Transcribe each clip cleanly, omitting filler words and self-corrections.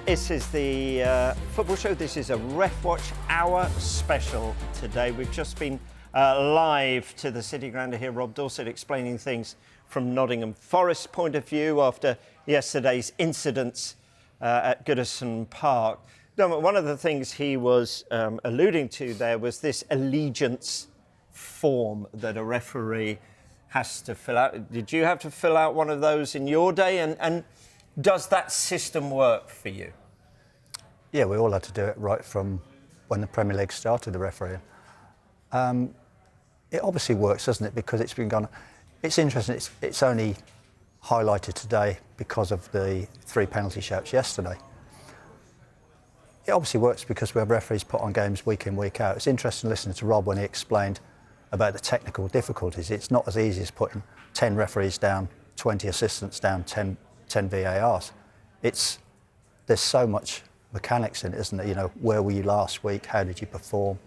This is the football show. This is a Ref Watch Hour special today. We've just been live to the City Ground to hear Rob Dorset explaining things from Nottingham Forest point of view after yesterday's incidents at Goodison Park. Dermot, one of the things he was alluding to there was this allegiance form that a referee has to fill out. Did you have to fill out one of those in your day? And does that system work for you? Yeah, we all had to do it right from when the Premier League started, the refereeing. It obviously works, doesn't it? Because it's been gone. It's interesting, it's only highlighted today because of the 3 penalty shouts yesterday. It obviously works because we have referees put on games week in, week out. It's interesting listening to Rob when he explained about the technical difficulties. It's not as easy as putting 10 referees down, 20 assistants down, 10 VARs. There's so much mechanics in it, isn't it? You know, where were you last week? How did you perform?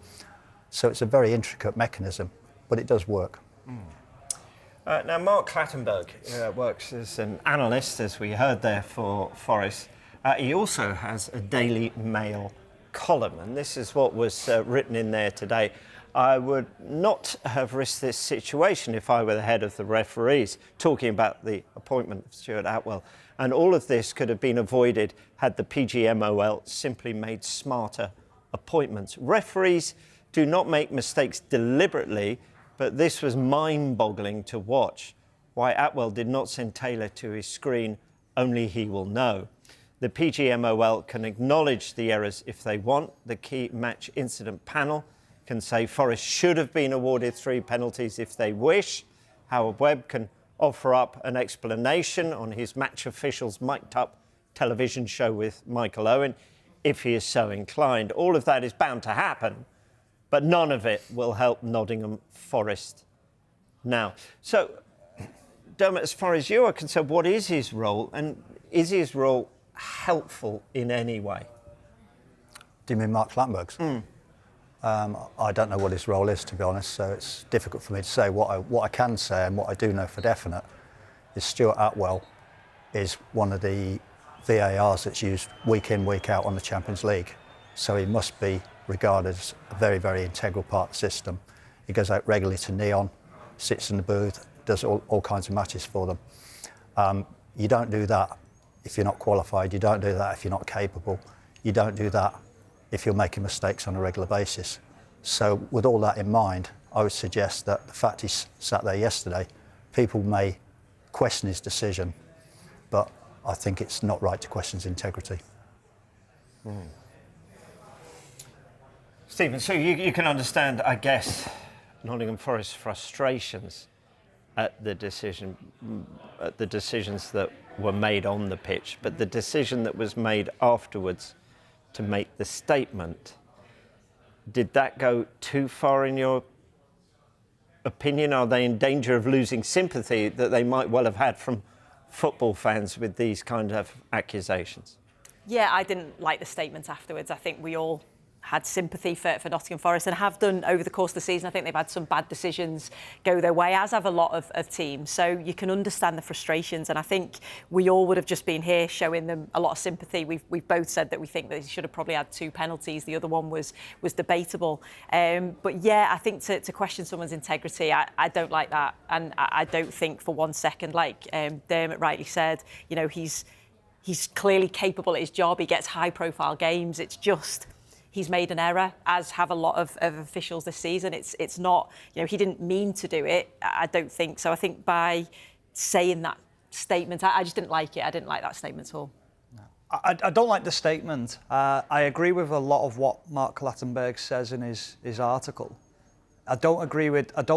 So it's a very intricate mechanism, but it does work. Now, Mark Clattenburg works as an analyst, as we heard there, for Forest. He also has a Daily Mail column, and this is what was written in there today. I would not have risked this situation if I were the head of the referees, talking about the appointment of Stuart Attwell. And all of this could have been avoided had the PGMOL simply made smarter appointments. Referees do not make mistakes deliberately, but this was mind-boggling to watch. Why Attwell did not send Taylor to his screen, only he will know. The PGMOL can acknowledge the errors if they want. The key match incident panel can say Forest should have been awarded 3 penalties if they wish. Howard Webb can offer up an explanation on his match officials mic'd up television show with Michael Owen if he is so inclined. All of that is bound to happen, but none of it will help Nottingham Forest now. So, Dermot, as far as you are concerned, what is his role, and is his role helpful in any way? Do you mean Mark Clattenburg's? I don't know what his role is, to be honest, so it's difficult for me to say. What I can say, and what I do know for definite, is Stuart Attwell is one of the VARs that's used week in, week out on the Champions League. So he must be regarded as a very, very integral part of the system. He goes out regularly to Neon, sits in the booth, does all kinds of matches for them. You don't do that if you're not qualified. You don't do that if you're not capable. You don't do that if you're making mistakes on a regular basis. So with all that in mind, I would suggest that the fact he sat there yesterday, people may question his decision, but I think it's not right to question his integrity. Stephen, so you can understand, I guess, Nottingham Forest's frustrations at the decisions that were made on the pitch, but the decision that was made afterwards to make the statement, did that go too far in your opinion? Are they in danger of losing sympathy that they might well have had from football fans with these kind of accusations? Yeah, I didn't like the statement afterwards. I think we all had sympathy for Nottingham Forest and have done over the course of the season. I think they've had some bad decisions go their way, as have a lot of teams. So you can understand the frustrations, and I think we all would have just been here showing them a lot of sympathy. We've both said that we think that he should have probably had 2 penalties. The other one was debatable. But yeah, I think to question someone's integrity, I don't like that, and I don't think for one second, like Dermot rightly said, you know, he's clearly capable at his job. He gets high-profile games. It's just he's made an error, as have a lot of officials this season. It's not, you know, he didn't mean to do it, I don't think. So I think by saying that statement, I just didn't like it. I didn't like that statement at all. No. I don't like the statement. I agree with a lot of what Mark Clattenburg says in his article. I don't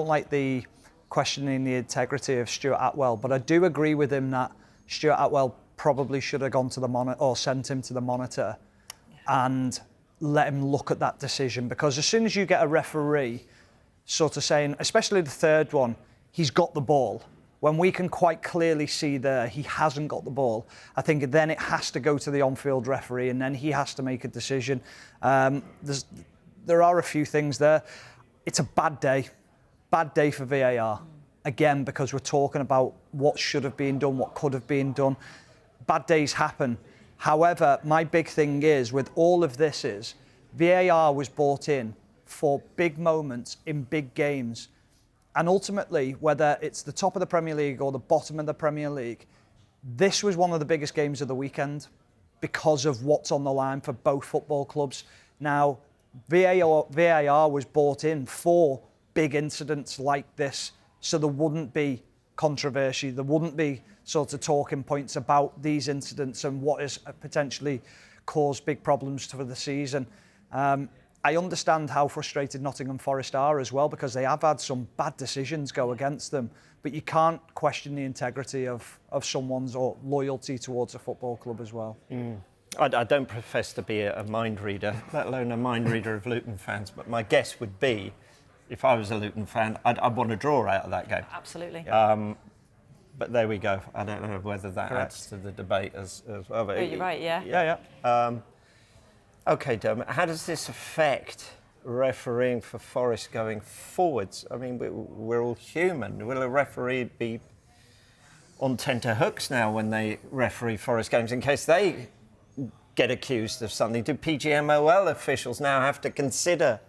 like the questioning the integrity of Stuart Attwell, but I do agree with him that Stuart Attwell probably should have gone to the monitor or sent him to the monitor and let him look at that decision, because as soon as you get a referee sort of saying, especially the third one, he's got the ball, when we can quite clearly see there he hasn't got the ball, I think then it has to go to the on-field referee and then he has to make a decision. There are a few things there. It's a bad day for VAR. Again, because we're talking about what should have been done, what could have been done. Bad days happen. However, my big thing is, with all of this is, VAR was brought in for big moments in big games. And ultimately, whether it's the top of the Premier League or the bottom of the Premier League, this was one of the biggest games of the weekend because of what's on the line for both football clubs. Now, VAR was brought in for big incidents like this, so there wouldn't be controversy, there wouldn't be sort of talking points about these incidents and what has potentially caused big problems for the season. I understand how frustrated Nottingham Forest are as well, because they have had some bad decisions go against them, but you can't question the integrity of someone's or loyalty towards a football club as well. I don't profess to be a mind reader, let alone a mind reader of Luton fans, but my guess would be, if I was a Luton fan, I'd want to draw out of that game. Absolutely. But there we go. I don't know whether that adds to the debate as well. But you're right, yeah. Yeah. OK, Dermot, how does this affect refereeing for Forest going forwards? I mean, we're all human. Will a referee be on tenterhooks now when they referee Forest games in case they get accused of something? Do PGMOL officials now have to consider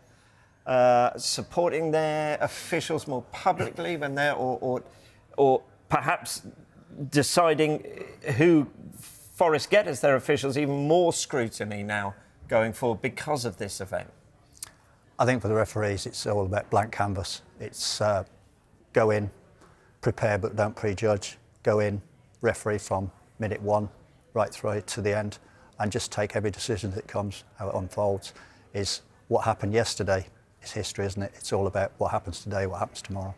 supporting their officials more publicly when they're, or perhaps deciding who Forest get as their officials, even more scrutiny now going forward because of this event? I think for the referees, it's all about blank canvas. It's go in, prepare but don't prejudge. Go in, referee from minute one right through to the end, and just take every decision that comes, how it unfolds. Is what happened yesterday is history, isn't it? It's all about what happens today, what happens tomorrow.